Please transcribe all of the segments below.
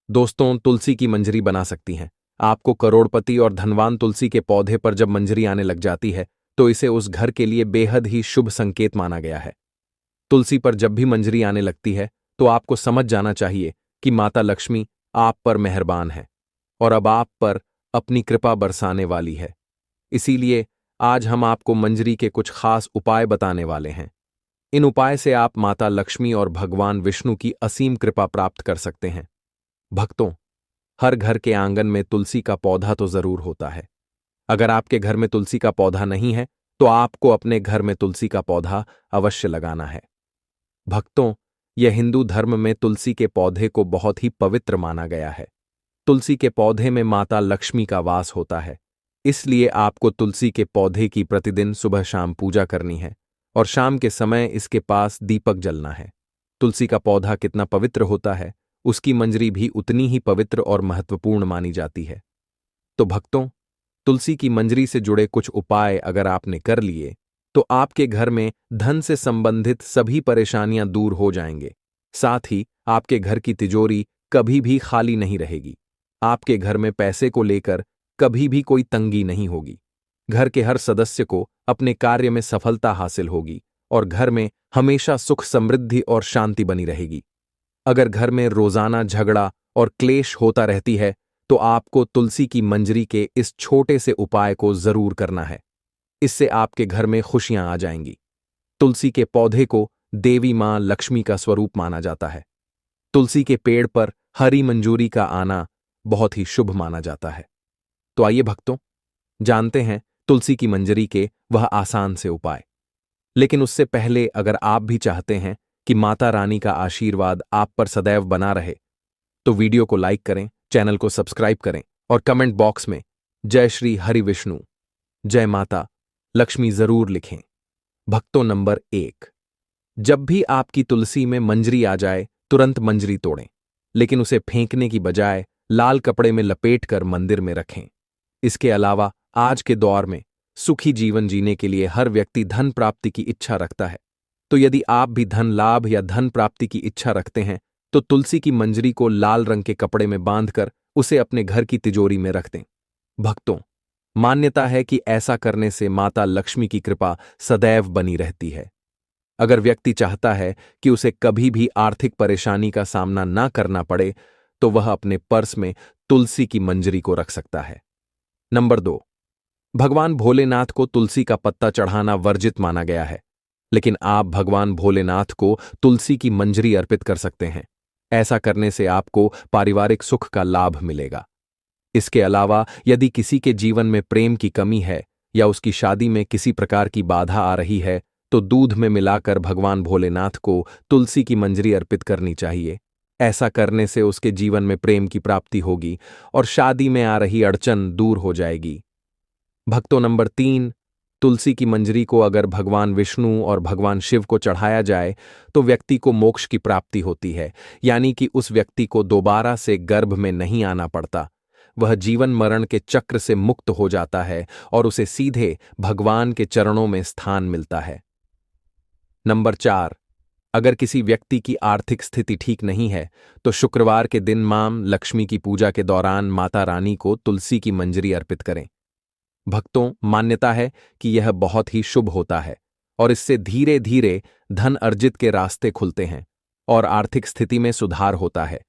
दोस्तों, तुलसी की मंजरी बना सकती हैं। आपको करोड़पति और धनवान तुलसी के पौधे पर जब मंजरी आने लग जाती है तो इसे उस घर के लिए बेहद ही शुभ संकेत माना गया है। तुलसी पर जब भी मंजरी आने लगती है तो आपको समझ जाना चाहिए कि माता लक्ष्मी आप पर मेहरबान है और अब आप पर अपनी कृपा बरसाने वाली है। इसीलिए आज हम आपको मंजरी के कुछ खास उपाय बताने वाले हैं। इन उपाय से आप माता लक्ष्मी और भगवान विष्णु की असीम कृपा प्राप्त कर सकते हैं। भक्तों, हर घर के आंगन में तुलसी का पौधा तो जरूर होता है। अगर आपके घर में तुलसी का पौधा नहीं है तो आपको अपने घर में तुलसी का पौधा अवश्य लगाना है। भक्तों, यह हिंदू धर्म में तुलसी के पौधे को बहुत ही पवित्र माना गया है। तुलसी के पौधे में माता लक्ष्मी का वास होता है। इसलिए आपको तुलसी के पौधे की प्रतिदिन सुबह शाम पूजा करनी है और शाम के समय इसके पास दीपक जलना है। तुलसी का पौधा कितना पवित्र होता है, उसकी मंजरी भी उतनी ही पवित्र और महत्वपूर्ण मानी जाती है। तो भक्तों, तुलसी की मंजरी से जुड़े कुछ उपाय अगर आपने कर लिए तो आपके घर में धन से संबंधित सभी परेशानियां दूर हो जाएंगे। साथ ही आपके घर की तिजोरी कभी भी खाली नहीं रहेगी। आपके घर में पैसे को लेकर कभी भी कोई तंगी नहीं होगी। घर के हर सदस्य को अपने कार्य में सफलता हासिल होगी और घर में हमेशा सुख समृद्धि और शांति बनी रहेगी। अगर घर में रोजाना झगड़ा और क्लेश होता रहती है तो आपको तुलसी की मंजरी के इस छोटे से उपाय को जरूर करना है। इससे आपके घर में खुशियां आ जाएंगी। तुलसी के पौधे को देवी मां लक्ष्मी का स्वरूप माना जाता है। तुलसी के पेड़ पर हरी मंजूरी का आना बहुत ही शुभ माना जाता है। तो आइए भक्तों, जानते हैं तुलसी की मंजरी के वह आसान से उपाय। लेकिन उससे पहले अगर आप भी चाहते हैं कि माता रानी का आशीर्वाद आप पर सदैव बना रहे तो वीडियो को लाइक करें, चैनल को सब्सक्राइब करें और कमेंट बॉक्स में जय श्री हरि विष्णु, जय माता लक्ष्मी जरूर लिखें। भक्तों, नंबर 1, जब भी आपकी तुलसी में मंजरी आ जाए तुरंत मंजरी तोड़ें, लेकिन उसे फेंकने की बजाय लाल कपड़े में लपेटकर मंदिर में रखें। इसके अलावा आज के दौर में सुखी जीवन जीने के लिए हर व्यक्ति धन प्राप्ति की इच्छा रखता है। तो यदि आप भी धन लाभ या धन प्राप्ति की इच्छा रखते हैं तो तुलसी की मंजरी को लाल रंग के कपड़े में बांधकर उसे अपने घर की तिजोरी में रख दें। भक्तों, मान्यता है कि ऐसा करने से माता लक्ष्मी की कृपा सदैव बनी रहती है। अगर व्यक्ति चाहता है कि उसे कभी भी आर्थिक परेशानी का सामना ना करना पड़े तो वह अपने पर्स में तुलसी की मंजरी को रख सकता है। नंबर 2, भगवान भोलेनाथ को तुलसी का पत्ता चढ़ाना वर्जित माना गया है, लेकिन आप भगवान भोलेनाथ को तुलसी की मंजरी अर्पित कर सकते हैं। ऐसा करने से आपको पारिवारिक सुख का लाभ मिलेगा। इसके अलावा यदि किसी के जीवन में प्रेम की कमी है या उसकी शादी में किसी प्रकार की बाधा आ रही है तो दूध में मिलाकर भगवान भोलेनाथ को तुलसी की मंजरी अर्पित करनी चाहिए। ऐसा करने से उसके जीवन में प्रेम की प्राप्ति होगी और शादी में आ रही अड़चन दूर हो जाएगी। भक्तों, नंबर 3, तुलसी की मंजरी को अगर भगवान विष्णु और भगवान शिव को चढ़ाया जाए तो व्यक्ति को मोक्ष की प्राप्ति होती है, यानी कि उस व्यक्ति को दोबारा से गर्भ में नहीं आना पड़ता। वह जीवन मरण के चक्र से मुक्त हो जाता है और उसे सीधे भगवान के चरणों में स्थान मिलता है। नंबर 4, अगर किसी व्यक्ति की आर्थिक स्थिति ठीक नहीं है तो शुक्रवार के दिन मां लक्ष्मी की पूजा के दौरान माता रानी को तुलसी की मंजरी अर्पित करें। भक्तों, मान्यता है कि यह बहुत ही शुभ होता है और इससे धीरे धीरे धन अर्जित के रास्ते खुलते हैं और आर्थिक स्थिति में सुधार होता है।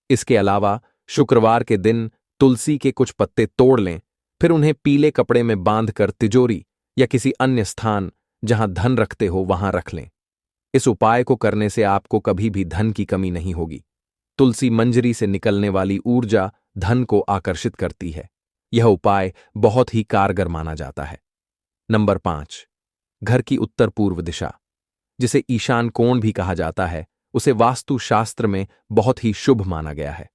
इसके अलावा शुक्रवार के दिन तुलसी के कुछ पत्ते तोड़ लें, फिर उन्हें पीले कपड़े में बांधकर तिजोरी या किसी अन्य स्थान जहां धन रखते हो वहां रख लें। इस उपाय को करने से आपको कभी भी धन की कमी नहीं होगी। तुलसी मंजरी से निकलने वाली ऊर्जा धन को आकर्षित करती है। यह उपाय बहुत ही कारगर माना जाता है। नंबर 5, घर की उत्तर पूर्व दिशा, जिसे ईशान कोण भी कहा जाता है, उसे वास्तु शास्त्र में बहुत ही शुभ माना गया है।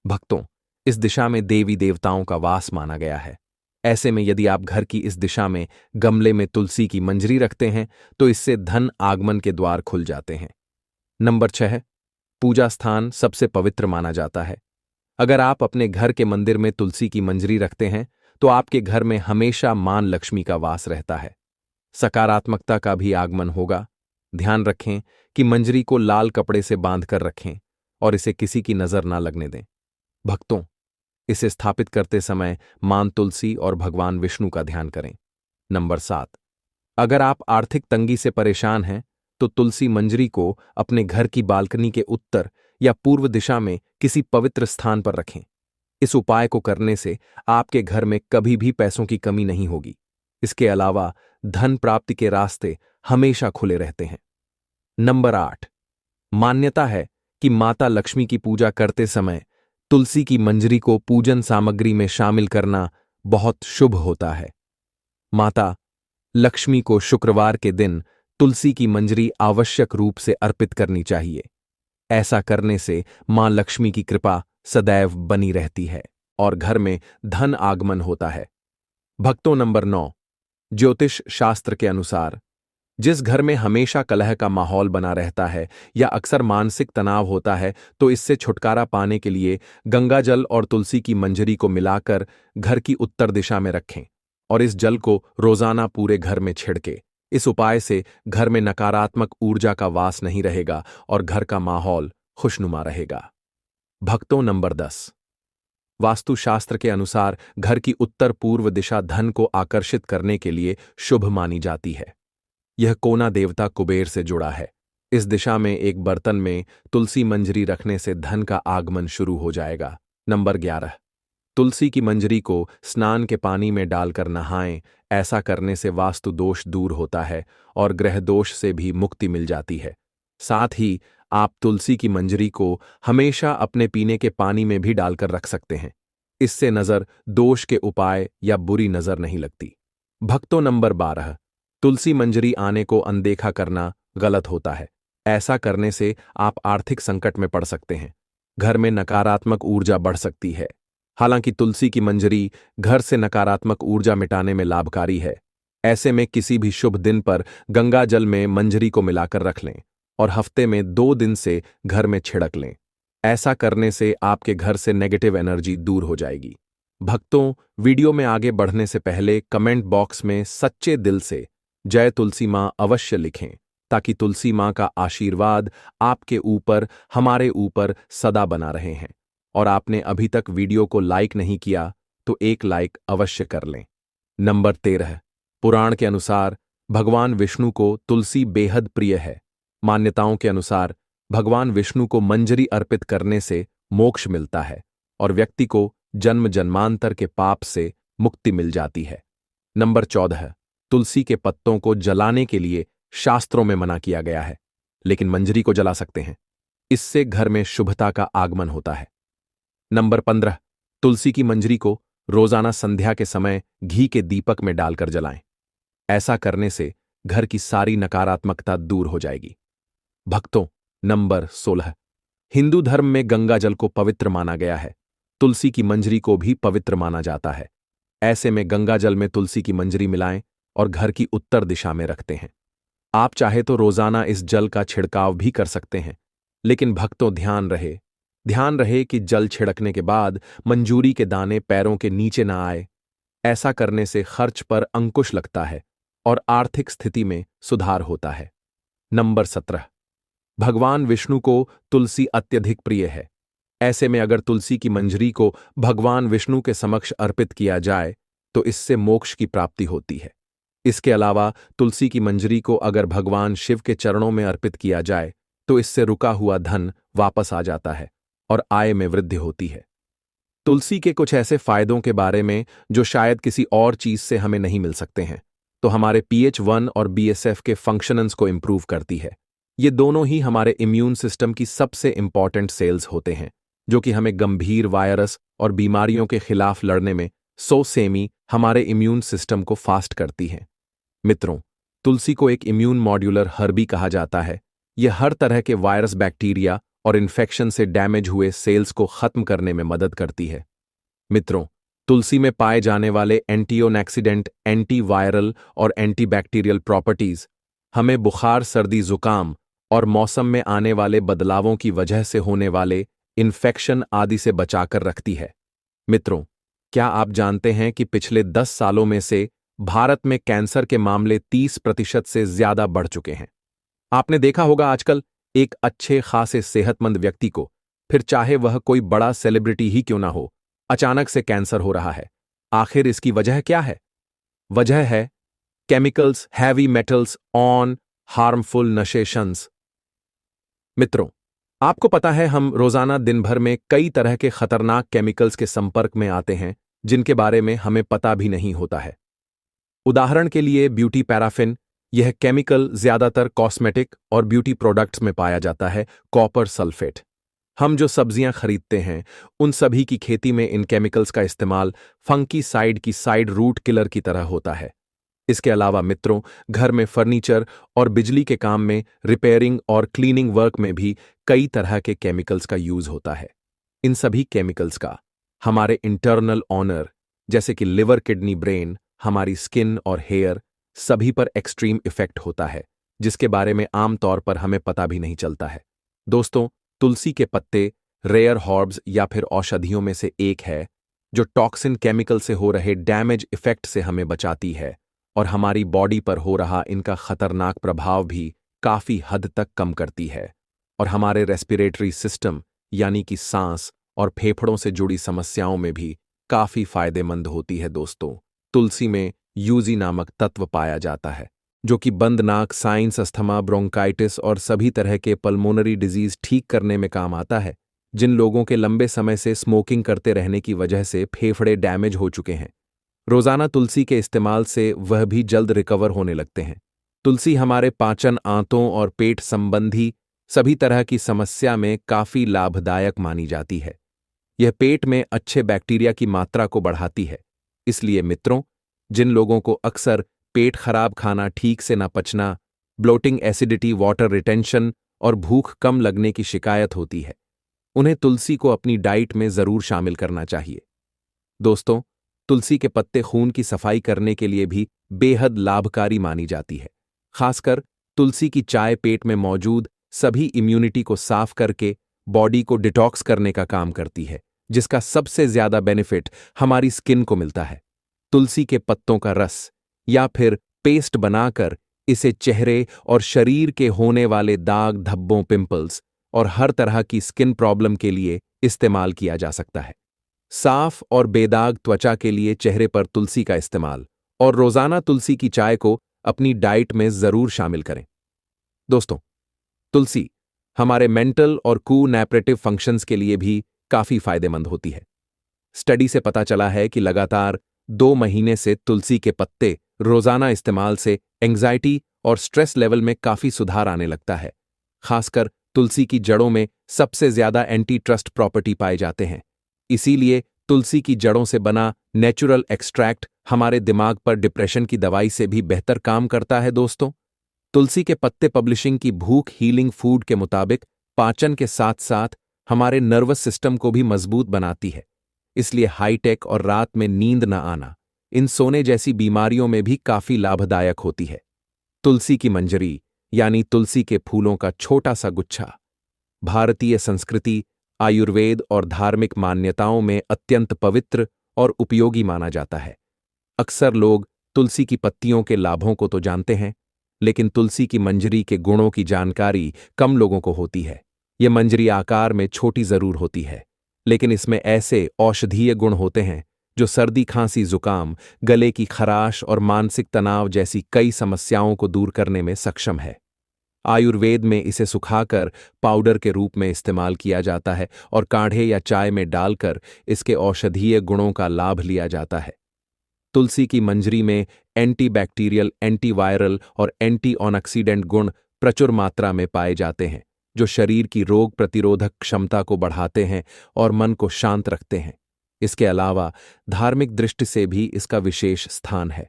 भक्तों, इस दिशा में देवी देवताओं का वास माना गया है। ऐसे में यदि आप घर की इस दिशा में गमले में तुलसी की मंजरी रखते हैं तो इससे धन आगमन के द्वार खुल जाते हैं। नंबर 6, पूजा स्थान सबसे पवित्र माना जाता है। अगर आप अपने घर के मंदिर में तुलसी की मंजरी रखते हैं तो आपके घर में हमेशा मां लक्ष्मी का वास रहता है। सकारात्मकता का भी आगमन होगा। ध्यान रखें कि मंजरी को लाल कपड़े से बांधकर रखें और इसे किसी की नजर ना लगने दें। भक्तों, इसे स्थापित करते समय मां तुलसी और भगवान विष्णु का ध्यान करें। नंबर 7, अगर आप आर्थिक तंगी से परेशान हैं तो तुलसी मंजरी को अपने घर की बालकनी के उत्तर या पूर्व दिशा में किसी पवित्र स्थान पर रखें। इस उपाय को करने से आपके घर में कभी भी पैसों की कमी नहीं होगी। इसके अलावा धन प्राप्ति के रास्ते हमेशा खुले रहते हैं। नंबर 8, मान्यता है कि माता लक्ष्मी की पूजा करते समय तुलसी की मंजरी को पूजन सामग्री में शामिल करना बहुत शुभ होता है। माता लक्ष्मी को शुक्रवार के दिन तुलसी की मंजरी आवश्यक रूप से अर्पित करनी चाहिए। ऐसा करने से मां लक्ष्मी की कृपा सदैव बनी रहती है और घर में धन आगमन होता है। भक्तों, नंबर 9, ज्योतिष शास्त्र के अनुसार जिस घर में हमेशा कलह का माहौल बना रहता है या अक्सर मानसिक तनाव होता है, तो इससे छुटकारा पाने के लिए गंगाजल और तुलसी की मंजरी को मिलाकर घर की उत्तर दिशा में रखें और इस जल को रोजाना पूरे घर में छिड़के। इस उपाय से घर में नकारात्मक ऊर्जा का वास नहीं रहेगा और घर का माहौल खुशनुमा रहेगा। भक्तों, नंबर 10, वास्तुशास्त्र के अनुसार घर की उत्तर पूर्व दिशा धन को आकर्षित करने के लिए शुभ मानी जाती है। यह कोना देवता कुबेर से जुड़ा है। इस दिशा में एक बर्तन में तुलसी मंजरी रखने से धन का आगमन शुरू हो जाएगा। नंबर 11, तुलसी की मंजरी को स्नान के पानी में डालकर नहाएं। ऐसा करने से वास्तु दोष दूर होता है और ग्रह दोष से भी मुक्ति मिल जाती है। साथ ही आप तुलसी की मंजरी को हमेशा अपने पीने के पानी में भी डालकर रख सकते हैं। इससे नजर दोष के उपाय या बुरी नजर नहीं लगती। भक्तों, नंबर 12, तुलसी मंजरी आने को अनदेखा करना गलत होता है। ऐसा करने से आप आर्थिक संकट में पड़ सकते हैं। घर में नकारात्मक ऊर्जा बढ़ सकती है। हालांकि तुलसी की मंजरी घर से नकारात्मक ऊर्जा मिटाने में लाभकारी है। ऐसे में किसी भी शुभ दिन पर गंगा जल में मंजरी को मिलाकर रख लें और हफ्ते में 2 दिन से घर में छिड़क लें। ऐसा करने से आपके घर से नेगेटिव एनर्जी दूर हो जाएगी। भक्तों, वीडियो में आगे बढ़ने से पहले कमेंट बॉक्स में सच्चे दिल से जय तुलसी मां अवश्य लिखें, ताकि तुलसी मां का आशीर्वाद आपके ऊपर, हमारे ऊपर सदा बना रहे हैं। और आपने अभी तक वीडियो को लाइक नहीं किया तो एक लाइक अवश्य कर लें। नंबर 13, पुराण के अनुसार भगवान विष्णु को तुलसी बेहद प्रिय है। मान्यताओं के अनुसार भगवान विष्णु को मंजरी अर्पित करने से मोक्ष मिलता है और व्यक्ति को जन्म जन्मांतर के पाप से मुक्ति मिल जाती है। नंबर 14, तुलसी के पत्तों को जलाने के लिए शास्त्रों में मना किया गया है, लेकिन मंजरी को जला सकते हैं। इससे घर में शुभता का आगमन होता है। नंबर 15, तुलसी की मंजरी को रोजाना संध्या के समय घी के दीपक में डालकर जलाएं। ऐसा करने से घर की सारी नकारात्मकता दूर हो जाएगी। भक्तों, नंबर 16, हिंदू धर्म में गंगा जल को पवित्र माना गया है। तुलसी की मंजरी को भी पवित्र माना जाता है। ऐसे में गंगा जल में तुलसी की मंजरी मिलाएं और घर की उत्तर दिशा में रखते हैं। आप चाहे तो रोजाना इस जल का छिड़काव भी कर सकते हैं, लेकिन भक्तों, ध्यान रहे कि जल छिड़कने के बाद मंजूरी के दाने पैरों के नीचे ना आए। ऐसा करने से खर्च पर अंकुश लगता है और आर्थिक स्थिति में सुधार होता है। नंबर 17, भगवान विष्णु को तुलसी अत्यधिक प्रिय है। ऐसे में अगर तुलसी की मंजरी को भगवान विष्णु के समक्ष अर्पित किया जाए तो इससे मोक्ष की प्राप्ति होती है। इसके अलावा तुलसी की मंजरी को अगर भगवान शिव के चरणों में अर्पित किया जाए तो इससे रुका हुआ धन वापस आ जाता है और आय में वृद्धि होती है। तुलसी के कुछ ऐसे फायदों के बारे में जो शायद किसी और चीज से हमें नहीं मिल सकते हैं, तो हमारे pH1 और BSF के फंक्शनेंस को इंप्रूव करती है। ये दोनों ही हमारे इम्यून सिस्टम की सबसे इंपॉर्टेंट सेल्स होते हैं, जो कि हमें गंभीर वायरस और बीमारियों के खिलाफ लड़ने में 100 सेमी हमारे इम्यून सिस्टम को फास्ट करती है। मित्रों, तुलसी को एक इम्यून मॉड्यूलर हर्ब भी कहा जाता है। यह हर तरह के वायरस, बैक्टीरिया और इन्फेक्शन से डैमेज हुए सेल्स को खत्म करने में मदद करती है। मित्रों, तुलसी में पाए जाने वाले एंटीओक्सीडेंट, एंटीवायरल और एंटीबैक्टीरियल प्रॉपर्टीज हमें बुखार, सर्दी, जुकाम और मौसम में आने वाले बदलावों की वजह से होने वाले इन्फेक्शन आदि से बचाकर रखती है। मित्रों, क्या आप जानते हैं कि पिछले 10 सालों में से भारत में कैंसर के मामले 30% से ज्यादा बढ़ चुके हैं। आपने देखा होगा आजकल एक अच्छे खासे सेहतमंद व्यक्ति को फिर चाहे वह कोई बड़ा सेलिब्रिटी ही क्यों ना हो, अचानक से कैंसर हो रहा है। आखिर इसकी वजह क्या है? वजह है chemicals, heavy metals on harmful नशेशंस। मित्रों, आपको पता है हम रोजाना दिन भर में कई तरह के खतरनाक केमिकल्स के संपर्क में आते हैं जिनके बारे में हमें पता भी नहीं होता है। उदाहरण के लिए ब्यूटी पैराफिन, यह केमिकल ज्यादातर कॉस्मेटिक और ब्यूटी प्रोडक्ट्स में पाया जाता है। कॉपर सल्फेट, हम जो सब्जियां खरीदते हैं उन सभी की खेती में इन केमिकल्स का इस्तेमाल फंकी साइड की साइड रूट किलर की तरह होता है। इसके अलावा मित्रों, घर में फर्नीचर और बिजली के काम में रिपेयरिंग और क्लीनिंग वर्क में भी कई तरह के केमिकल्स का यूज होता है। इन सभी केमिकल्स का हमारे इंटरनल ऑनर जैसे कि लिवर, किडनी, ब्रेन, हमारी स्किन और हेयर सभी पर एक्सट्रीम इफेक्ट होता है, जिसके बारे में आमतौर पर हमें पता भी नहीं चलता है। दोस्तों, तुलसी के पत्ते रेयर हर्ब्स या फिर औषधियों में से एक है जो टॉक्सिन केमिकल से हो रहे डैमेज इफेक्ट से हमें बचाती है और हमारी बॉडी पर हो रहा इनका खतरनाक प्रभाव भी काफी हद तक कम करती है और हमारे रेस्पिरेटरी सिस्टम यानी कि सांस और फेफड़ों से जुड़ी समस्याओं में भी काफी फायदेमंद होती है। दोस्तों, तुलसी में यूजी नामक तत्व पाया जाता है जो कि बंद नाक, साइनस, अस्थमा, ब्रोंकाइटिस और सभी तरह के पल्मोनरी डिजीज ठीक करने में काम आता है। जिन लोगों के लंबे समय से स्मोकिंग करते रहने की वजह से फेफड़े डैमेज हो चुके हैं, रोजाना तुलसी के इस्तेमाल से वह भी जल्द रिकवर होने लगते हैं। तुलसी हमारे पाचन, आंतों और पेट संबंधी सभी तरह की समस्या में काफी लाभदायक मानी जाती है। यह पेट में अच्छे बैक्टीरिया की मात्रा को बढ़ाती है। इसलिए मित्रों, जिन लोगों को अक्सर पेट खराब, खाना ठीक से न पचना, ब्लोटिंग, एसिडिटी, वाटर रिटेंशन और भूख कम लगने की शिकायत होती है, उन्हें तुलसी को अपनी डाइट में जरूर शामिल करना चाहिए। दोस्तों, तुलसी के पत्ते खून की सफाई करने के लिए भी बेहद लाभकारी मानी जाती है। खासकर तुलसी की चाय पेट में मौजूद सभी इम्यूनिटी को साफ करके बॉडी को डिटॉक्स करने का काम करती है, जिसका सबसे ज्यादा बेनिफिट हमारी स्किन को मिलता है। तुलसी के पत्तों का रस या फिर पेस्ट बनाकर इसे चेहरे और शरीर के होने वाले दाग, धब्बों, पिंपल्स और हर तरह की स्किन प्रॉब्लम के लिए इस्तेमाल किया जा सकता है। साफ और बेदाग त्वचा के लिए चेहरे पर तुलसी का इस्तेमाल और रोजाना तुलसी की चाय को अपनी डाइट में जरूर शामिल करें। दोस्तों, तुलसी हमारे मेंटल और कोऑपरेटिव फंक्शंस के लिए भी काफी फायदेमंद होती है। स्टडी से पता चला है कि लगातार 2 महीने से तुलसी के पत्ते रोजाना इस्तेमाल से एंग्जाइटी और स्ट्रेस लेवल में काफी सुधार आने लगता है। खासकर तुलसी की जड़ों में सबसे ज्यादा एंटी ट्रस्ट प्रॉपर्टी पाए जाते हैं। इसीलिए तुलसी की जड़ों से बना नेचुरल एक्सट्रैक्ट हमारे दिमाग पर डिप्रेशन की दवाई से भी बेहतर काम करता है। दोस्तों, तुलसी के पत्ते पब्लिशिंग की भूख हीलिंग फूड के मुताबिक पाचन के साथ साथ हमारे नर्वस सिस्टम को भी मजबूत बनाती है। इसलिए हाईटेक और रात में नींद न आना इन सोने जैसी बीमारियों में भी काफी लाभदायक होती है। तुलसी की मंजरी यानी तुलसी के फूलों का छोटा सा गुच्छा भारतीय संस्कृति, आयुर्वेद और धार्मिक मान्यताओं में अत्यंत पवित्र और उपयोगी माना जाता है। अक्सर लोग तुलसी की पत्तियों के लाभों को तो जानते हैं, लेकिन तुलसी की मंजरी के गुणों की जानकारी कम लोगों को होती है। ये मंजरी आकार में छोटी जरूर होती है, लेकिन इसमें ऐसे औषधीय गुण होते हैं जो सर्दी, खांसी, जुकाम, गले की खराश और मानसिक तनाव जैसी कई समस्याओं को दूर करने में सक्षम है। आयुर्वेद में इसे सुखाकर पाउडर के रूप में इस्तेमाल किया जाता है और काढ़े या चाय में डालकर इसके औषधीय गुणों का लाभ लिया जाता है। तुलसी की मंजरी में एंटीबैक्टीरियल, एंटीवायरल और एंटी ऑक्सीडेंट गुण प्रचुर मात्रा में पाए जाते हैं, जो शरीर की रोग प्रतिरोधक क्षमता को बढ़ाते हैं और मन को शांत रखते हैं। इसके अलावा धार्मिक दृष्टि से भी इसका विशेष स्थान है।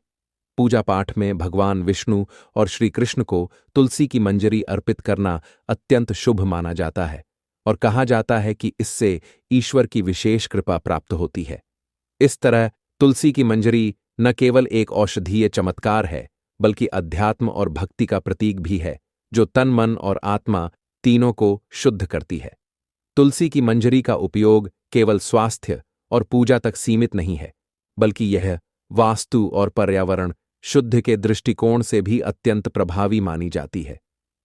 पूजा पाठ में भगवान विष्णु और श्री कृष्ण को तुलसी की मंजरी अर्पित करना अत्यंत शुभ माना जाता है और कहा जाता है कि इससे ईश्वर की विशेष कृपा प्राप्त होती है। इस तरह तुलसी की मंजरी न केवल एक औषधीय चमत्कार है, बल्कि अध्यात्म और भक्ति का प्रतीक भी है, जो तन, मन और आत्मा तीनों को शुद्ध करती है। तुलसी की मंजरी का उपयोग केवल स्वास्थ्य और पूजा तक सीमित नहीं है, बल्कि यह वास्तु और पर्यावरण शुद्ध के दृष्टिकोण से भी अत्यंत प्रभावी मानी जाती है।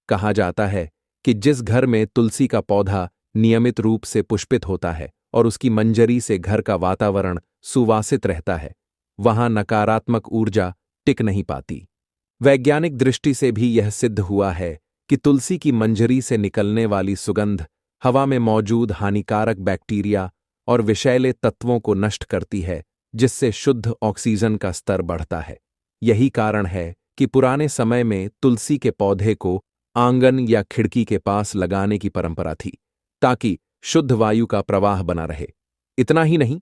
कहा जाता है कि जिस घर में तुलसी का पौधा नियमित रूप से पुष्पित होता है और उसकी मंजरी से घर का वातावरण सुवासित रहता है, वहां नकारात्मक ऊर्जा टिक नहीं पाती। वैज्ञानिक दृष्टि से भी यह सिद्ध हुआ है कि तुलसी की मंजरी से निकलने वाली सुगंध हवा में मौजूद हानिकारक बैक्टीरिया और विषैले तत्वों को नष्ट करती है, जिससे शुद्ध ऑक्सीजन का स्तर बढ़ता है। यही कारण है कि पुराने समय में तुलसी के पौधे को आंगन या खिड़की के पास लगाने की परंपरा थी, ताकि शुद्ध वायु का प्रवाह बना रहे। इतना ही नहीं,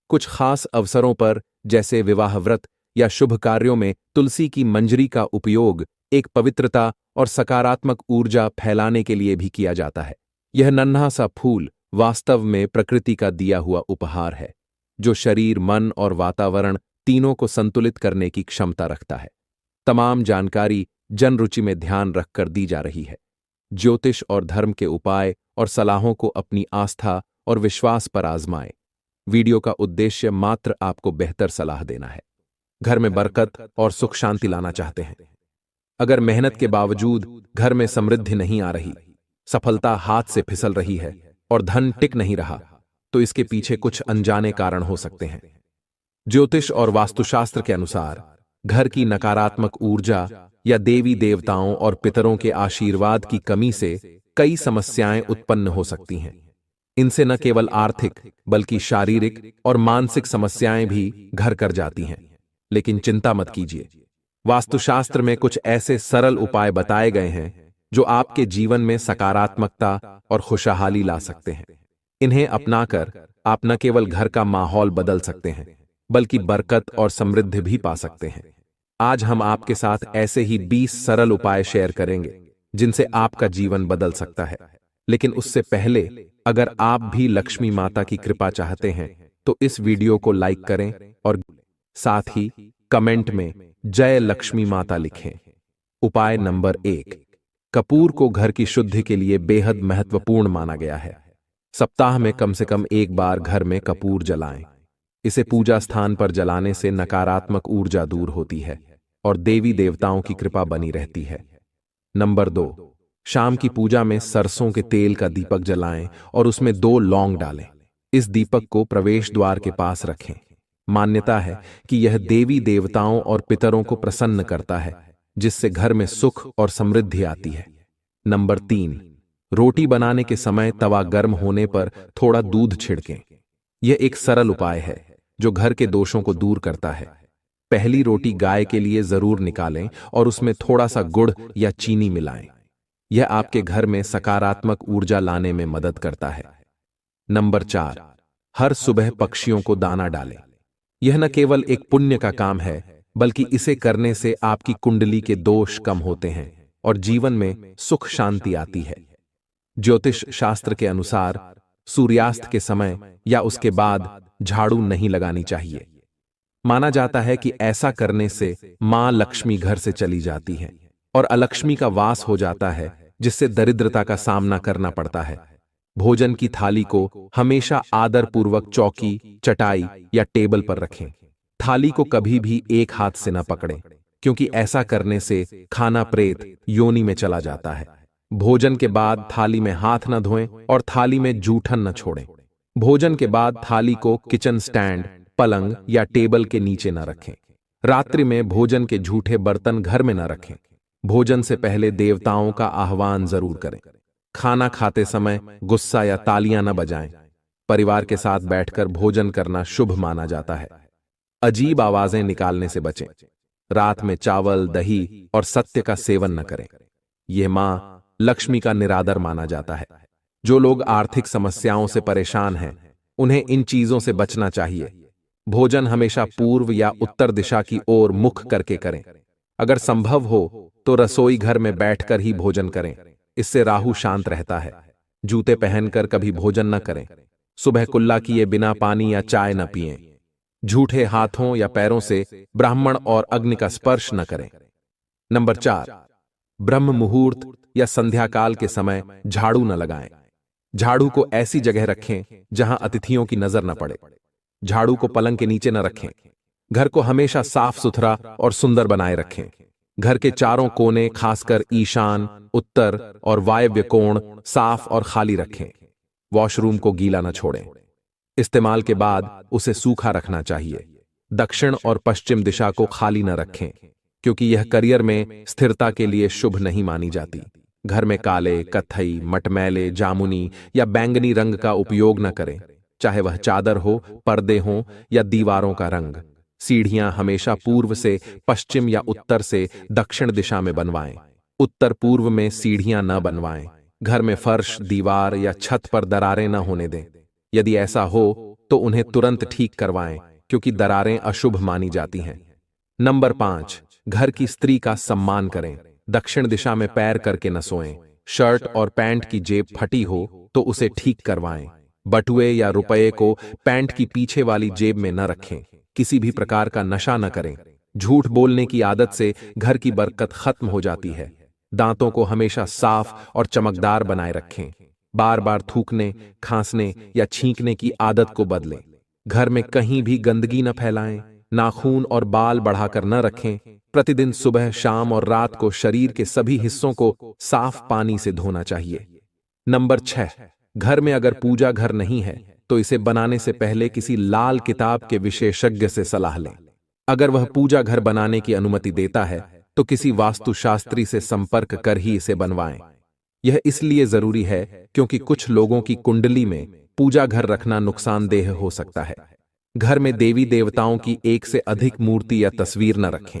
कुछ खास अवसरों पर जैसे विवाह व्रत या शुभ कार्यों में तुलसी की मंजरी का उपयोग एक पवित्रता और सकारात्मक ऊर्जा फैलाने के लिए भी किया जाता है। यह नन्हा सा फूल वास्तव में प्रकृति का दिया हुआ उपहार है, जो शरीर, मन और वातावरण तीनों को संतुलित करने की क्षमता रखता है। तमाम जानकारी जन रुचि में ध्यान रखकर दी जा रही है। ज्योतिष और धर्म के उपाय और सलाहों को अपनी आस्था और विश्वास पर आजमाएं। वीडियो का उद्देश्य मात्र आपको बेहतर सलाह देना है। घर में बरकत और सुख शांति लाना चाहते हैं? अगर मेहनत के बावजूद घर में समृद्धि नहीं आ रही, सफलता हाथ से फिसल रही है और धन टिक नहीं रहा, तो इसके पीछे कुछ अनजाने कारण हो सकते हैं। ज्योतिष और वास्तुशास्त्र के अनुसार घर की नकारात्मक ऊर्जा या देवी देवताओं और पितरों के आशीर्वाद की कमी से कई समस्याएं उत्पन्न हो सकती हैं। इनसे न केवल आर्थिक बल्कि शारीरिक और मानसिक समस्याएं भी घर कर जाती हैं। लेकिन चिंता मत कीजिए, वास्तुशास्त्र में कुछ ऐसे सरल उपाय बताए गए हैं जो आपके जीवन में सकारात्मकता और खुशहाली ला सकते हैं। इन्हें अपनाकर आप न केवल घर का माहौल बदल सकते हैं, बल्कि बरकत और समृद्धि भी पा सकते हैं। आज हम आपके साथ ऐसे ही 20 सरल उपाय शेयर करेंगे जिनसे आपका जीवन बदल सकता है। लेकिन उससे पहले, अगर आप भी लक्ष्मी माता की कृपा चाहते हैं तो इस वीडियो को लाइक करें और साथ ही कमेंट में जय लक्ष्मी माता लिखें। उपाय नंबर 1, कपूर को घर की शुद्धि के लिए बेहद महत्वपूर्ण माना गया है। सप्ताह में कम से कम एक बार घर में कपूर जलाएं। इसे पूजा स्थान पर जलाने से नकारात्मक ऊर्जा दूर होती है और देवी देवताओं की कृपा बनी रहती है। नंबर 2, शाम की पूजा में सरसों के तेल का दीपक जलाएं और उसमें 2 लौंग डालें। इस दीपक को प्रवेश द्वार के पास रखें। मान्यता है कि यह देवी देवताओं और पितरों को प्रसन्न करता है, जिससे घर में सुख और समृद्धि आती है। नंबर 3, रोटी बनाने के समय तवा गर्म होने पर थोड़ा दूध छिड़कें। यह एक सरल उपाय है जो घर के दोषों को दूर करता है। पहली रोटी गाय के लिए जरूर निकालें और उसमें थोड़ा सा गुड़ या चीनी मिलाएं। यह आपके घर में सकारात्मक ऊर्जा लाने में मदद करता है। नंबर 4, हर सुबह पक्षियों को दाना डालें। यह न केवल एक पुण्य का काम है, बल्कि इसे करने से आपकी कुंडली के दोष कम होते हैं और जीवन में सुख शांति आती है। ज्योतिष शास्त्र के अनुसार सूर्यास्त के समय या उसके बाद झाड़ू नहीं लगानी चाहिए। माना जाता है कि ऐसा करने से मां लक्ष्मी घर से चली जाती है और अलक्ष्मी का वास हो जाता है, जिससे दरिद्रता का सामना करना पड़ता है। भोजन की थाली को हमेशा आदरपूर्वक चौकी, चटाई या टेबल पर रखें। थाली को कभी भी एक हाथ से न पकड़ें, क्योंकि ऐसा करने से खाना प्रेत योनि में चला जाता है। भोजन के बाद थाली में हाथ न धोएं और थाली में जूठन न छोड़ें। भोजन के बाद थाली को किचन स्टैंड, पलंग या टेबल के नीचे न रखें। रात्रि में भोजन के झूठे बर्तन घर में न रखें। भोजन से पहले देवताओं का आह्वान जरूर करें। खाना खाते समय गुस्सा या तालियां न बजाएं। परिवार के साथ बैठकर भोजन करना शुभ माना जाता है। अजीब आवाजें निकालने से बचें। रात में चावल, दही और सत्य का सेवन न करें। यह मां लक्ष्मी का निरादर माना जाता है। जो लोग आर्थिक समस्याओं से परेशान हैं, उन्हें इन चीजों से बचना चाहिए। भोजन हमेशा पूर्व या उत्तर दिशा की ओर मुख करके करें। अगर संभव हो तो रसोई घर में बैठकर ही भोजन करें। इससे राहु शांत रहता है। जूते पहनकर कभी भोजन न करें। सुबह कुल्ला किए बिना पानी या चाय न पिएं। झूठे हाथों या पैरों से ब्राह्मण और अग्नि का स्पर्श न करें। नंबर 4, ब्रह्म मुहूर्त या संध्या काल के समय झाड़ू न लगाएं। झाड़ू को ऐसी जगह रखें जहां अतिथियों की नजर न पड़े। झाड़ू को पलंग के नीचे न रखें। घर को हमेशा साफ सुथरा और सुंदर बनाए रखें। घर के चारों कोने, खासकर ईशान, उत्तर और वायव्य कोण साफ और खाली रखें। वॉशरूम को गीला न छोड़ें। इस्तेमाल के बाद उसे सूखा रखना चाहिए। दक्षिण और पश्चिम दिशा को खाली न रखें, क्योंकि यह करियर में स्थिरता के लिए शुभ नहीं मानी जाती। घर में काले, कत्थई, मटमैले, जामुनी या बैंगनी रंग का उपयोग न करें, चाहे वह चादर हो, पर्दे हों या दीवारों का रंग। सीढ़ियां हमेशा पूर्व से पश्चिम या उत्तर से दक्षिण दिशा में बनवाएं। उत्तर पूर्व में सीढ़ियां न बनवाएं। घर में फर्श, दीवार या छत पर दरारें न होने दें। यदि ऐसा हो तो उन्हें तुरंत ठीक करवाएं, क्योंकि दरारें अशुभ मानी जाती हैं। नंबर 5, घर की स्त्री का सम्मान करें। दक्षिण दिशा में पैर करके न सोएं। शर्ट और पैंट की जेब फटी हो तो उसे ठीक करवाएं। बटुए या रुपये को पैंट की पीछे वाली जेब में न रखें। किसी भी प्रकार का नशा न करें। झूठ बोलने की आदत से घर की बरकत खत्म हो जाती है। दांतों को हमेशा साफ और चमकदार बनाए रखें। बार बार थूकने, खांसने या छींकने की आदत को बदलें। घर में कहीं भी गंदगी न फैलाएं। नाखून और बाल बढ़ाकर न रखें। प्रतिदिन सुबह, शाम और रात को शरीर के सभी हिस्सों को साफ पानी से धोना चाहिए। नंबर 6, घर में अगर पूजा घर नहीं है तो इसे बनाने से पहले किसी लाल किताब के विशेषज्ञ से सलाह लें। अगर वह पूजा घर बनाने की अनुमति देता है तो किसी वास्तुशास्त्री से संपर्क कर ही इसे बनवाएं। यह इसलिए जरूरी है क्योंकि कुछ लोगों की कुंडली में पूजा घर रखना नुकसानदेह हो सकता है। घर में देवी देवताओं की एक से अधिक मूर्ति या तस्वीर न रखें।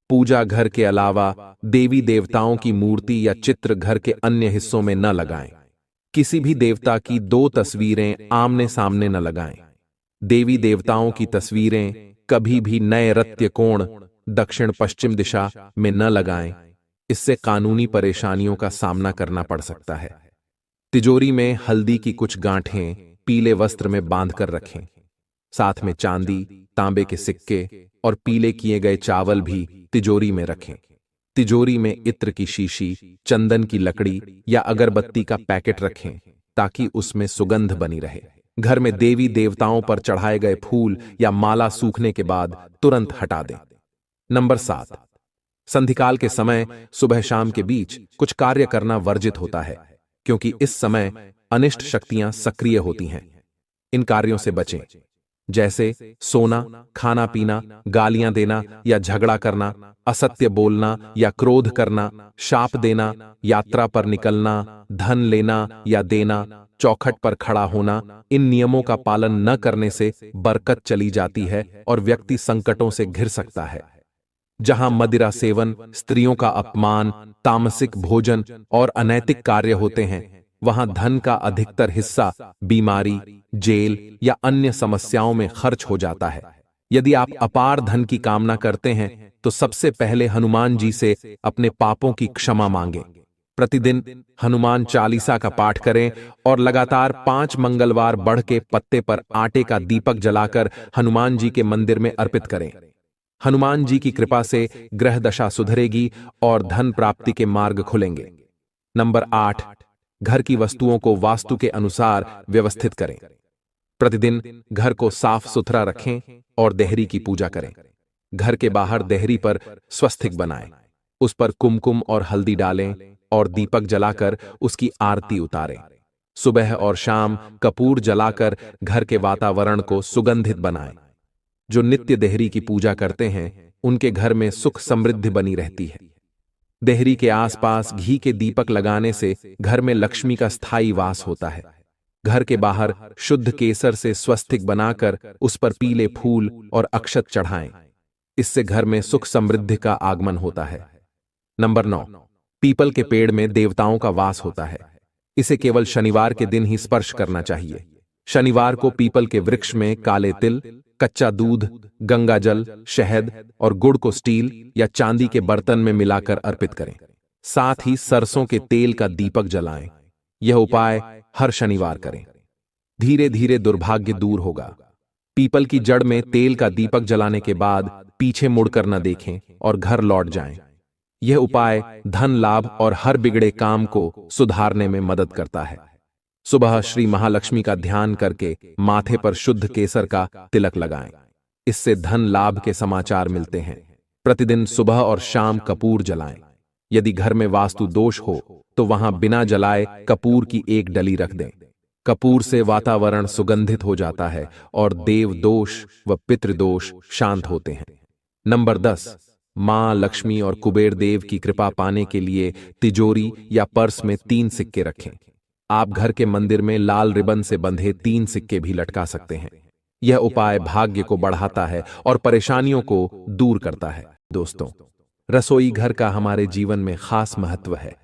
पूजा घर के अलावा देवी देवताओं की मूर्ति या चित्र घर के अन्य हिस्सों में न लगाएं। किसी भी देवता की 2 तस्वीरें आमने सामने न लगाएं। देवी देवताओं की तस्वीरें कभी भी नए रत्य कोण दक्षिण पश्चिम दिशा में न लगाएं। इससे कानूनी परेशानियों का सामना करना पड़ सकता है। तिजोरी में हल्दी की कुछ गांठें पीले वस्त्र में बांधकर रखें। साथ में चांदी, तांबे के सिक्के और पीले किए गए चावल भी तिजोरी में रखें। तिजोरी में इत्र की शीशी, चंदन की लकड़ी या अगरबत्ती का पैकेट रखें ताकि उसमें सुगंध बनी रहे। घर में देवी देवताओं पर चढ़ाए गए फूल या माला सूखने के बाद तुरंत हटा दें। नंबर 7, संधिकाल के समय सुबह शाम के बीच कुछ कार्य करना वर्जित होता है, क्योंकि इस समय अनिष्ट शक्तियां सक्रिय होती हैं। इन कार्यों से बचें, जैसे सोना, खाना पीना, गालियां देना या झगड़ा करना, असत्य बोलना या क्रोध करना, शाप देना, यात्रा पर निकलना, धन लेना या देना, चौखट पर खड़ा होना। इन नियमों का पालन न करने से बरकत चली जाती है और व्यक्ति संकटों से घिर सकता है। जहां मदिरा सेवन, स्त्रियों का अपमान, तामसिक भोजन और अनैतिक कार्य होते हैं, वहां धन का अधिकतर हिस्सा बीमारी, जेल या अन्य समस्याओं में खर्च हो जाता है। यदि आप अपार धन की कामना करते हैं तो सबसे पहले हनुमान जी से अपने पापों की क्षमा मांगें। प्रतिदिन हनुमान चालीसा का पाठ करें और लगातार 5 मंगलवार बढ़ के पत्ते पर आटे का दीपक जलाकर हनुमान जी के मंदिर में अर्पित करें। हनुमान जी की कृपा से ग्रह दशा सुधरेगी और धन प्राप्ति के मार्ग खुलेंगे। नंबर 8, घर की वस्तुओं को वास्तु के अनुसार व्यवस्थित करें। प्रतिदिन घर को साफ सुथरा रखें और देहरी की पूजा करें। घर के बाहर देहरी पर स्वस्तिक बनाएं, उस पर कुमकुम और हल्दी डालें और दीपक जलाकर उसकी आरती उतारें। सुबह और शाम कपूर जलाकर घर के वातावरण को सुगंधित बनाएं। जो नित्य देहरी की पूजा करते हैं उनके घर में सुख समृद्धि बनी रहती है। देहरी के आसपास घी के दीपक लगाने से घर में लक्ष्मी का स्थायी वास होता है। घर के बाहर शुद्ध केसर से स्वस्तिक बनाकर उस पर पीले फूल और अक्षत चढ़ाएं। इससे घर में सुख समृद्धि का आगमन होता है। नंबर 9, पीपल के पेड़ में देवताओं का वास होता है। इसे केवल शनिवार के दिन ही स्पर्श करना चाहिए। शनिवार को पीपल के वृक्ष में काले तिल, कच्चा दूध, गंगा जल, शहद और गुड़ को स्टील या चांदी के बर्तन में मिलाकर अर्पित करें। साथ ही सरसों के तेल का दीपक जलाएं। यह उपाय हर शनिवार करें। धीरे धीरे दुर्भाग्य दूर होगा। पीपल की जड़ में तेल का दीपक जलाने के बाद पीछे मुड़कर न देखें और घर लौट जाएं। यह उपाय धन लाभ और हर बिगड़े काम को सुधारने में मदद करता है। सुबह श्री महालक्ष्मी का ध्यान करके माथे पर शुद्ध केसर का तिलक लगाएं। इससे धन लाभ के समाचार मिलते हैं। प्रतिदिन सुबह और शाम कपूर जलाएं। यदि घर में वास्तु दोष हो तो वहां बिना जलाए कपूर की एक डली रख दें। कपूर से वातावरण सुगंधित हो जाता है और देव दोष व पितृदोष शांत होते हैं। नंबर 10, मां लक्ष्मी और कुबेर देव की कृपा पाने के लिए तिजोरी या पर्स में 3 सिक्के रखें। आप घर के मंदिर में लाल रिबन से बंधे 3 सिक्के भी लटका सकते हैं। यह उपाय भाग्य को बढ़ाता है और परेशानियों को दूर करता है। दोस्तों, रसोई घर का हमारे जीवन में खास महत्व है।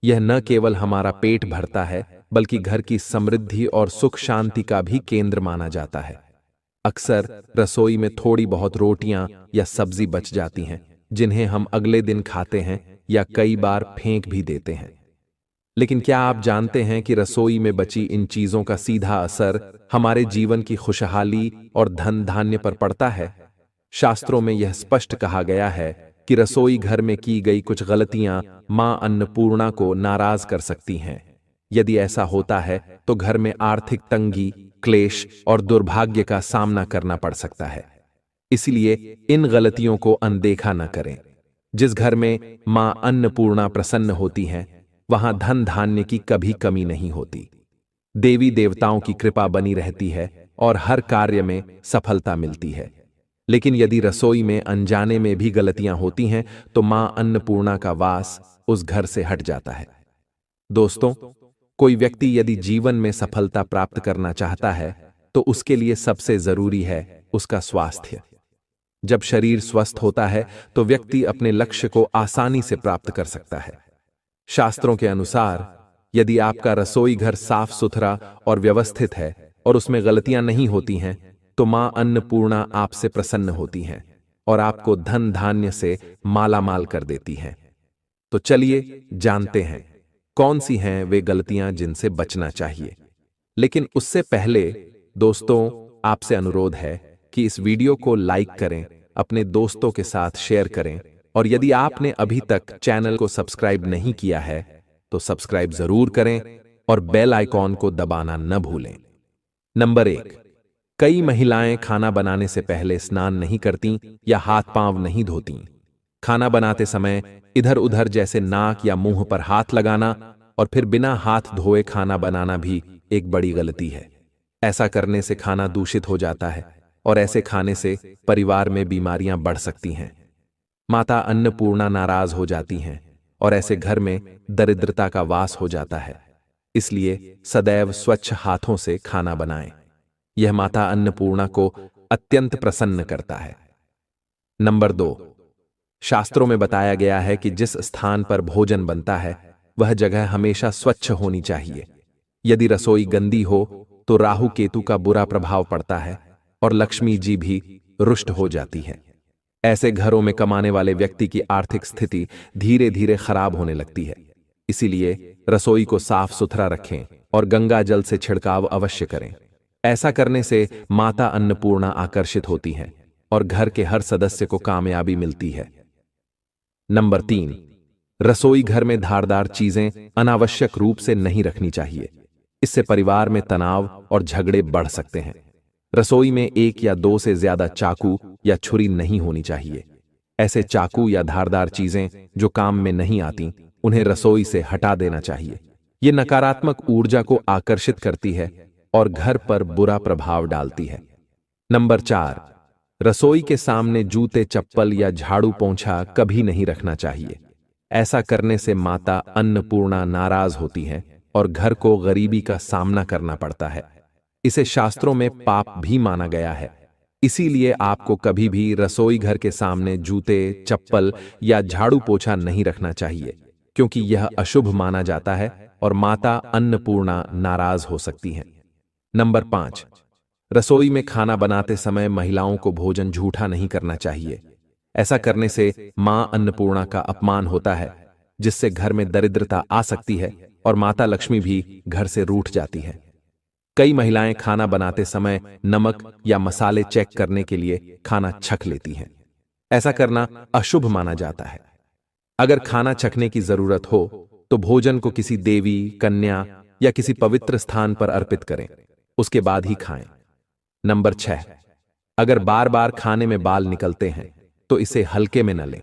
यह न केवल हमारा पेट भरता है, बल्कि घर की समृद्धि और सुख शांति का भी केंद्र माना जाता है। अक्सर रसोई में थोड़ी बहुत रोटियां या सब्जी बच जाती हैं, जिन्हें हम अगले दिन खाते हैं या कई बार फेंक भी देते हैं। लेकिन क्या आप जानते हैं कि रसोई में बची इन चीजों का सीधा असर हमारे जीवन की खुशहाली और धन धान्य पर पड़ता है? शास्त्रों में यह स्पष्ट कहा गया है कि रसोई घर में की गई कुछ गलतियां मां अन्नपूर्णा को नाराज कर सकती हैं। यदि ऐसा होता है तो घर में आर्थिक तंगी, क्लेश और दुर्भाग्य का सामना करना पड़ सकता है। इसलिए इन गलतियों को अनदेखा न करें। जिस घर में मां अन्नपूर्णा प्रसन्न होती हैं, वहां धन धान्य की कभी कमी नहीं होती। देवी देवताओं की कृपा बनी रहती है और हर कार्य में सफलता मिलती है। लेकिन यदि रसोई में अनजाने में भी गलतियां होती हैं, तो मां अन्नपूर्णा का वास उस घर से हट जाता है। दोस्तों, कोई व्यक्ति यदि जीवन में सफलता प्राप्त करना चाहता है, तो उसके लिए सबसे जरूरी है उसका स्वास्थ्य। जब शरीर स्वस्थ होता है, तो व्यक्ति अपने लक्ष्य को आसानी से प्राप्त कर सकता है। शास्त्रों के अनुसार, यदि आपका रसोई घर साफ सुथरा और व्यवस्थित है और उसमें गलतियां नहीं होती हैं, तो मां अन्नपूर्णा आपसे प्रसन्न होती हैं और आपको धन धान्य से मालामाल कर देती हैं। तो चलिए जानते हैं कौन सी हैं वे गलतियां जिनसे बचना चाहिए। लेकिन उससे पहले दोस्तों, आपसे अनुरोध है कि इस वीडियो को लाइक करें, अपने दोस्तों के साथ शेयर करें और यदि आपने अभी तक चैनल को सब्सक्राइब नहीं किया है तो सब्सक्राइब जरूर करें और बेल आइकॉन को दबाना न भूलें। नंबर 1, कई महिलाएं खाना बनाने से पहले स्नान नहीं करती या हाथ पांव नहीं धोती। खाना बनाते समय इधर उधर जैसे नाक या मुंह पर हाथ लगाना और फिर बिना हाथ धोए खाना बनाना भी एक बड़ी गलती है। ऐसा करने से खाना दूषित हो जाता है और ऐसे खाने से परिवार में बीमारियां बढ़ सकती हैं। माता अन्नपूर्णा नाराज हो जाती हैं और ऐसे घर में दरिद्रता का वास हो जाता है। इसलिए सदैव स्वच्छ हाथों से खाना बनाएं। यह माता अन्नपूर्णा को अत्यंत प्रसन्न करता है। नंबर 2, शास्त्रों में बताया गया है कि जिस स्थान पर भोजन बनता है वह जगह हमेशा स्वच्छ होनी चाहिए। यदि रसोई गंदी हो तो राहु केतु का बुरा प्रभाव पड़ता है और लक्ष्मी जी भी रुष्ट हो जाती है। ऐसे घरों में कमाने वाले व्यक्ति की आर्थिक स्थिति धीरे धीरे खराब होने लगती है। इसीलिए रसोई को साफ सुथरा रखें और गंगा जल से छिड़काव अवश्य करें। ऐसा करने से माता अन्नपूर्णा आकर्षित होती है और घर के हर सदस्य को कामयाबी मिलती है। नंबर 3, रसोई घर में धारदार चीजें अनावश्यक रूप से नहीं रखनी चाहिए। इससे परिवार में तनाव और झगड़े बढ़ सकते हैं। रसोई में 1 या 2 से ज्यादा चाकू या छुरी नहीं होनी चाहिए। ऐसे चाकू या धारदार चीजें जो काम में नहीं आती, उन्हें रसोई से हटा देना चाहिए। ये नकारात्मक ऊर्जा को आकर्षित करती है और घर पर बुरा प्रभाव डालती है। नंबर 4, रसोई के सामने जूते, चप्पल या झाड़ू पोंछा कभी नहीं रखना चाहिए। ऐसा करने से माता अन्नपूर्णा नाराज होती है और घर को गरीबी का सामना करना पड़ता है। इसे शास्त्रों में पाप भी माना गया है। इसीलिए आपको कभी भी रसोई घर के सामने जूते, चप्पल या झाड़ू पोछा नहीं रखना चाहिए, क्योंकि यह अशुभ माना जाता है और माता अन्नपूर्णा नाराज हो सकती हैं। नंबर 5, रसोई में खाना बनाते समय महिलाओं को भोजन झूठा नहीं करना चाहिए। ऐसा करने से मां अन्नपूर्णा का अपमान होता है, जिससे घर में दरिद्रता आ सकती है और माता लक्ष्मी भी घर से रूठ जाती है। कई महिलाएं खाना बनाते समय नमक या मसाले चेक करने के लिए खाना छक लेती हैं। ऐसा करना अशुभ माना जाता है। अगर खाना छकने की जरूरत हो तो भोजन को किसी देवी, कन्या या किसी पवित्र स्थान पर अर्पित करें, उसके बाद ही खाएं। नंबर 6, अगर बार बार खाने में बाल निकलते हैं तो इसे हल्के में न लें।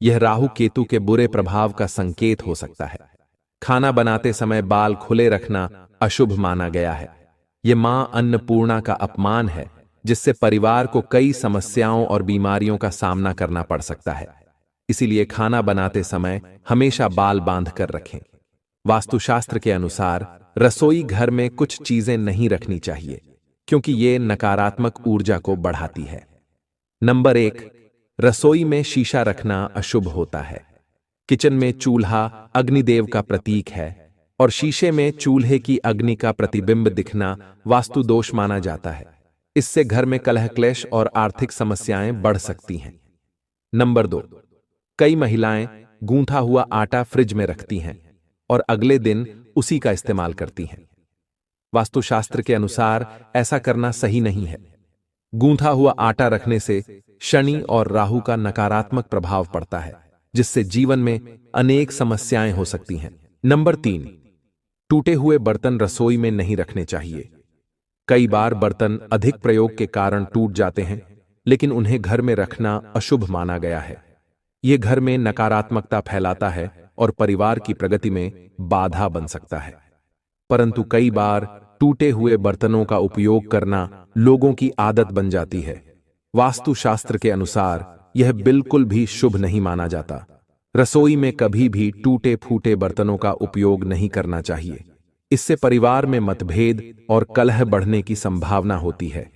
यह राहु केतु के बुरे प्रभाव का संकेत हो सकता है। खाना बनाते समय बाल खुले रखना अशुभ माना गया है। ये मां अन्नपूर्णा का अपमान है, जिससे परिवार को कई समस्याओं और बीमारियों का सामना करना पड़ सकता है। इसीलिए खाना बनाते समय हमेशा बाल बांध कर रखें। वास्तुशास्त्र के अनुसार रसोई घर में कुछ चीजें नहीं रखनी चाहिए, क्योंकि ये नकारात्मक ऊर्जा को बढ़ाती है। नंबर 1, रसोई में शीशा रखना अशुभ होता है। किचन में चूल्हा अग्निदेव का प्रतीक है और शीशे में चूल्हे की अग्नि का प्रतिबिंब दिखना वास्तु दोष माना जाता है। इससे घर में कलह क्लेश और आर्थिक समस्याएं बढ़ सकती हैं। नंबर 2, कई महिलाएं गूंथा हुआ आटा फ्रिज में रखती हैं और अगले दिन उसी का इस्तेमाल करती हैं। वास्तुशास्त्र के अनुसार ऐसा करना सही नहीं है। गूंथा हुआ आटा रखने से शनि और राहु का नकारात्मक प्रभाव पड़ता है, जिससे जीवन में अनेक समस्याएं हो सकती हैं। नंबर 3, टूटे हुए बर्तन रसोई में नहीं रखने चाहिए। कई बार बर्तन अधिक प्रयोग के कारण टूट जाते हैं, लेकिन उन्हें घर में रखना अशुभ माना गया है। यह घर में नकारात्मकता फैलाता है और परिवार की प्रगति में बाधा बन सकता है। परंतु कई बार टूटे हुए बर्तनों का उपयोग करना लोगों की आदत बन जाती है। वास्तुशास्त्र के अनुसार यह बिल्कुल भी शुभ नहीं माना जाता। रसोई में कभी भी टूटे फूटे बर्तनों का उपयोग नहीं करना चाहिए। इससे परिवार में मतभेद और कलह बढ़ने की संभावना होती है।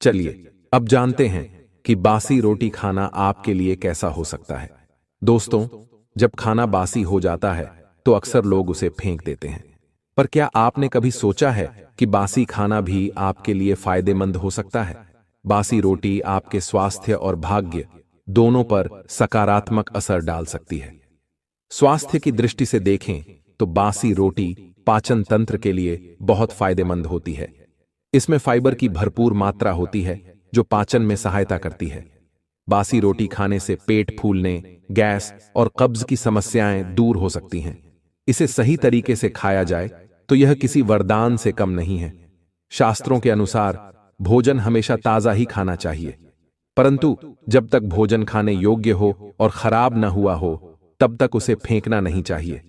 चलिए अब जानते हैं कि बासी रोटी खाना आपके लिए कैसा हो सकता है। दोस्तों, जब खाना बासी हो जाता है तो अक्सर लोग उसे फेंक देते हैं। पर क्या आपने कभी सोचा है कि बासी खाना भी आपके लिए फायदेमंद हो सकता है? बासी रोटी आपके स्वास्थ्य और भाग्य दोनों पर सकारात्मक असर डाल सकती है। स्वास्थ्य की दृष्टि से देखें तो बासी रोटी पाचन तंत्र के लिए बहुत फायदेमंद होती है। इसमें फाइबर की भरपूर मात्रा होती है, जो पाचन में सहायता करती है। बासी रोटी खाने से पेट फूलने, गैस और कब्ज की समस्याएं दूर हो सकती हैं। इसे सही तरीके से खाया जाए तो यह किसी वरदान से कम नहीं है। शास्त्रों के अनुसार भोजन हमेशा ताजा ही खाना चाहिए, परंतु जब तक भोजन खाने योग्य हो और खराब न हुआ हो, तब तक उसे फेंकना नहीं चाहिए।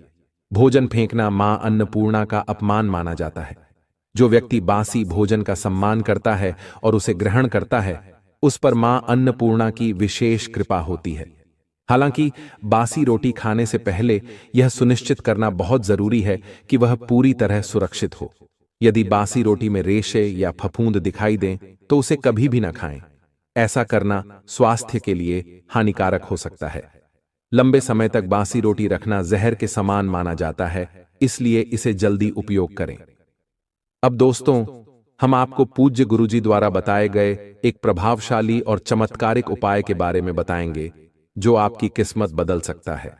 भोजन फेंकना मां अन्नपूर्णा का अपमान माना जाता है। जो व्यक्ति बासी भोजन का सम्मान करता है और उसे ग्रहण करता है, उस पर मां अन्नपूर्णा की विशेष कृपा होती है। हालांकि बासी रोटी खाने से पहले यह सुनिश्चित करना बहुत जरूरी है कि वह पूरी तरह सुरक्षित हो। यदि बासी रोटी में रेशे या फफूंद दिखाई दें तो उसे कभी भी न खाएं। ऐसा करना स्वास्थ्य के लिए हानिकारक हो सकता है। लंबे समय तक बासी रोटी रखना जहर के समान माना जाता है, इसलिए इसे जल्दी उपयोग करें। अब दोस्तों, हम आपको पूज्य गुरुजी द्वारा बताए गए एक प्रभावशाली और चमत्कारिक उपाय के बारे में बताएंगे, जो आपकी किस्मत बदल सकता है।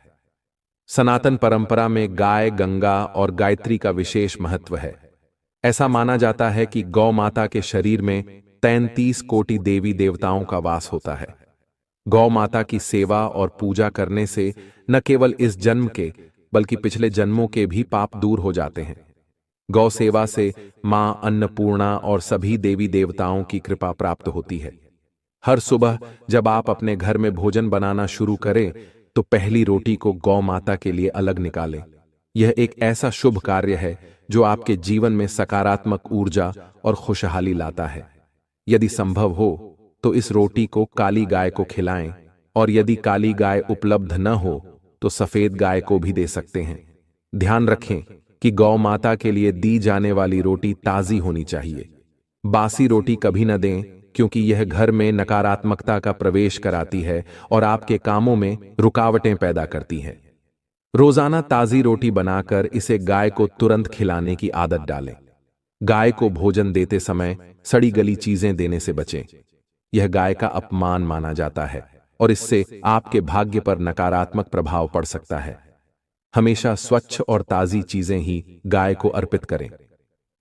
सनातन परंपरा में गाय, गंगा और गायत्री का विशेष महत्व है। ऐसा माना जाता है कि गौ माता के शरीर में 33 कोटि देवी देवताओं का वास होता है। गौ माता की सेवा और पूजा करने से न केवल इस जन्म के, बल्कि पिछले जन्मों के भी पाप दूर हो जाते हैं। गौ सेवा से मां अन्नपूर्णा और सभी देवी देवताओं की कृपा प्राप्त होती है। हर सुबह जब आप अपने घर में भोजन बनाना शुरू करें तो पहली रोटी को गौ माता के लिए अलग निकालें। यह एक ऐसा शुभ कार्य है जो आपके जीवन में सकारात्मक ऊर्जा और खुशहाली लाता है। यदि संभव हो तो इस रोटी को काली गाय को खिलाएं, और यदि काली गाय उपलब्ध न हो तो सफेद गाय को भी दे सकते हैं। ध्यान रखें कि गौ माता के लिए दी जाने वाली रोटी ताजी होनी चाहिए। बासी रोटी कभी न दें, क्योंकि यह घर में नकारात्मकता का प्रवेश कराती है और आपके कामों में रुकावटें पैदा करती है। रोजाना ताजी रोटी बनाकर इसे गाय को तुरंत खिलाने की आदत डालें। गाय को भोजन देते समय सड़ी गली चीजें देने से बचें। यह गाय का अपमान माना जाता है और इससे आपके भाग्य पर नकारात्मक प्रभाव पड़ सकता है। हमेशा स्वच्छ और ताजी चीजें ही गाय को अर्पित करें।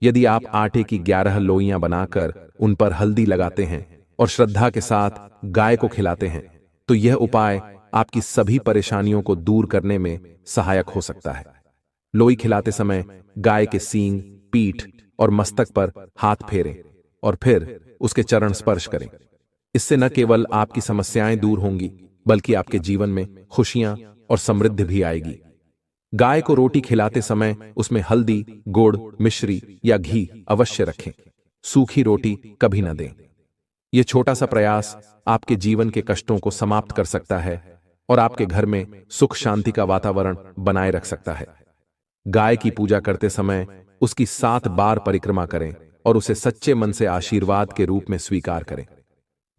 यदि आप आटे की 11 लोइयां बनाकर उन पर हल्दी लगाते हैं और श्रद्धा के साथ गाय को खिलाते हैं, तो यह उपाय आपकी सभी परेशानियों को दूर करने में सहायक हो सकता है। लोई खिलाते समय गाय के सींग, पीठ और मस्तक पर हाथ फेरें और फिर उसके चरण स्पर्श करें। इससे न केवल आपकी समस्याएं दूर होंगी, बल्कि आपके जीवन में खुशियां और समृद्धि भी आएगी। गाय को रोटी खिलाते समय उसमें हल्दी, गुड़, मिश्री या घी अवश्य रखें। सूखी रोटी कभी न दें। यह छोटा सा प्रयास आपके जीवन के कष्टों को समाप्त कर सकता है और आपके घर में सुख शांति का वातावरण बनाए रख सकता है। गाय की पूजा करते समय उसकी 7 बार परिक्रमा करें और उसे सच्चे मन से आशीर्वाद के रूप में स्वीकार करें।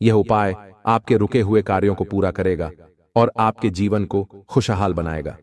यह उपाय आपके रुके हुए कार्यों को पूरा करेगा और आपके जीवन को खुशहाल बनाएगा।